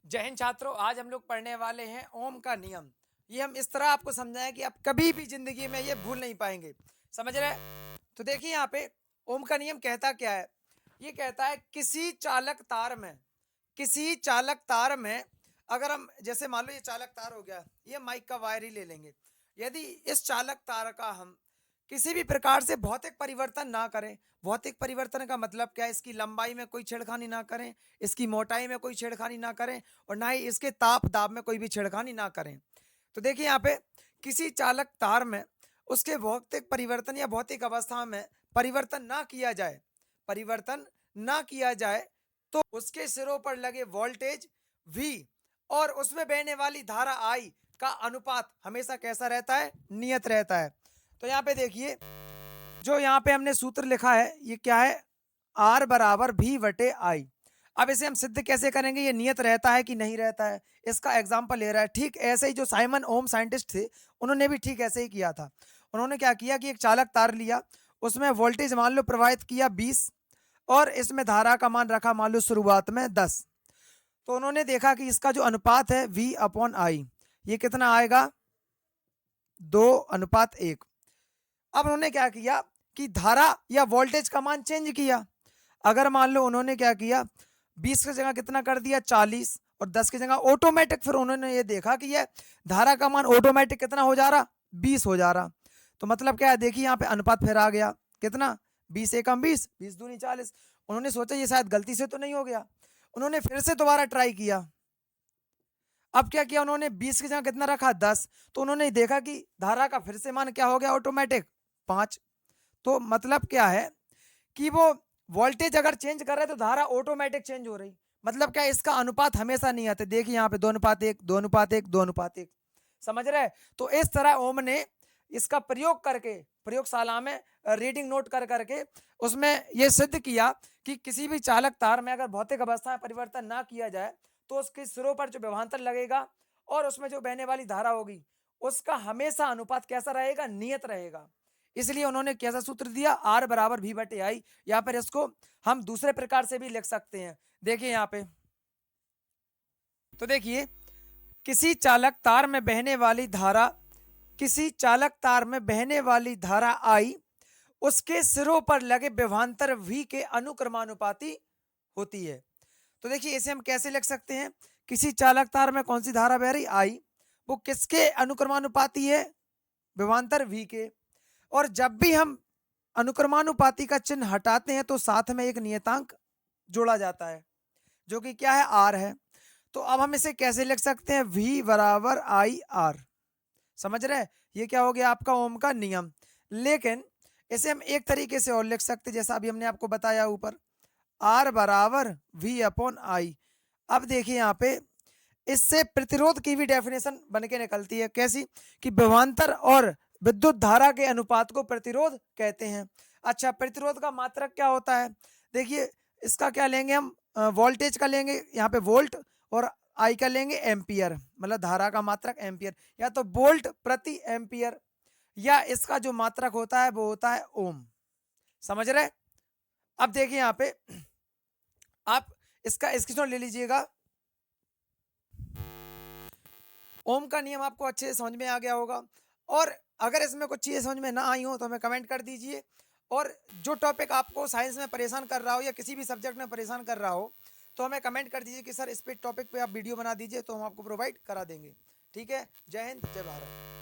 जय हिंद छात्रों, आज हम लोग पढ़ने वाले हैं ओम का नियम। ये हम इस तरह आपको समझाएं कि आप कभी भी जिंदगी में ये भूल नहीं पाएंगे। समझ रहे हैं? तो देखिए यहाँ पे ओम का नियम कहता क्या है। ये कहता है किसी चालक तार में अगर हम जैसे मान लो ये चालक तार हो गया, ये माइक का वायर ही ले लेंगे। यदि इस चालक तार का हम किसी भी प्रकार से भौतिक परिवर्तन ना करें, भौतिक परिवर्तन का मतलब क्या है, इसकी लंबाई में कोई छेड़खानी ना करें, इसकी मोटाई में कोई छेड़खानी ना करें और ना ही इसके ताप दाब में कोई भी छेड़खानी ना करें। तो देखिए यहाँ पे किसी चालक तार में उसके भौतिक परिवर्तन या भौतिक अवस्था में परिवर्तन ना किया जाए तो उसके सिरों पर लगे वोल्टेज V और उसमें बहने वाली धारा I का अनुपात हमेशा कैसा रहता है, नियत रहता है। तो यहाँ पे देखिए जो यहाँ पे हमने सूत्र लिखा है ये क्या है, R बराबर V बटे I। अब इसे हम सिद्ध कैसे करेंगे, ये नियत रहता है कि नहीं रहता है, इसका एग्जाम्पल ले रहा है। ठीक ऐसे ही जो साइमन ओम साइंटिस्ट थे उन्होंने भी ठीक ऐसे ही किया था। उन्होंने क्या किया कि एक चालक तार लिया, उसमें वोल्टेज मान लो प्रवाहित किया 20 और इसमें धारा का मान रखा मान लो शुरुआत में 10। तो उन्होंने देखा कि इसका जो अनुपात है V अपॉन I ये कितना आएगा, 2:1। अब उन्होंने क्या किया कि धारा या वोल्टेज का मान चेंज किया। अगर मान लो उन्होंने क्या किया, 20 की जगह कितना कर दिया 40 और 10 की जगह ऑटोमेटिक, फिर उन्होंने ये देखा कि ये धारा का मान ऑटोमेटिक कितना हो जा रहा, 20 हो जा रहा। तो मतलब क्या है, देखिए यहाँ पे अनुपात फिर आ गया कितना, 20 एकम 20, 20 दूनी 40। उन्होंने सोचा ये शायद गलती से तो नहीं हो गया, उन्होंने फिर से दोबारा ट्राई किया। अब क्या किया उन्होंने, 20 की जगह कितना रखा 10, तो उन्होंने देखा कि धारा का फिर से मान क्या हो गया ऑटोमेटिक 5। तो मतलब क्या है कि वो वोल्टेज अगर चेंज कर रहे हैं तो धारा ऑटोमेटिक चेंज हो रही। मतलब क्या, इसका अनुपात हमेशा नहीं आते। देखिए यहाँ पे 2:1, 2:1, 2:1। समझ रहे हैं? तो इस तरह ओम ने इसका प्रयोग करके प्रयोगशाला में रीडिंग नोट कर करके उसमें यह सिद्ध किया कि किसी भी चालक तार में अगर भौतिक अवस्था में परिवर्तन ना किया जाए तो उसके सिरों पर जो विभवांतर लगेगा और उसमें जो बहने वाली धारा होगी उसका हमेशा अनुपात कैसा रहेगा, नियत रहेगा। इसलिए उन्होंने कैसा सूत्र दिया, R बराबर V बटे I। यहाँ पर इसको हम दूसरे प्रकार से भी लिख सकते हैं। देखिए यहाँ पे तो देखिए किसी चालक तार में बहने वाली धारा I उसके सिरों पर लगे विभवांतर V के अनुक्रमानुपाती होती है। तो देखिए इसे हम कैसे लिख सकते हैं, किसी चालक तार में कौन सी धारा बह रही I, वो किसके अनुक्रमानुपाती है, विभवांतर V के। और जब भी हम अनुक्रमानुपाती का चिन्ह हटाते हैं तो साथ में एक नियतांक जोड़ा जाता है जो कि क्या है, R है। तो अब हम इसे कैसे लिख सकते हैं, V बराबर IR। समझ रहे हैं? ये क्या हो गया आपका ओम का नियम। लेकिन इसे हम एक तरीके से और लिख सकते जैसा अभी हमने आपको बताया ऊपर, R बराबर V अपॉन I। अब देखिए यहाँ पे इससे प्रतिरोध की भी डेफिनेशन बन के निकलती है। कैसी कि विभवांतर और विद्युत धारा के अनुपात को प्रतिरोध कहते हैं। अच्छा, प्रतिरोध का मात्रक क्या होता है, देखिए इसका क्या लेंगे हम, वोल्टेज का लेंगे यहाँ पे वोल्ट और आई का लेंगे एम्पियर, मतलब धारा का मात्रक एम्पियर, या तो वोल्ट प्रति एम्पियर, या इसका जो मात्रक होता है वो होता है ओम। समझ रहे? अब देखिए यहाँ पे आप इसका स्क्रीनशॉट ले लीजिएगा। ओम का नियम आपको अच्छे से समझ में आ गया होगा, और अगर इसमें कुछ चीज़ें समझ में ना आई हो तो हमें कमेंट कर दीजिए। और जो टॉपिक आपको साइंस में परेशान कर रहा हो या किसी भी सब्जेक्ट में परेशान कर रहा हो तो हमें कमेंट कर दीजिए कि सर इस पे टॉपिक पे आप वीडियो बना दीजिए, तो हम आपको प्रोवाइड करा देंगे। ठीक है? जय हिंद, जय भारत।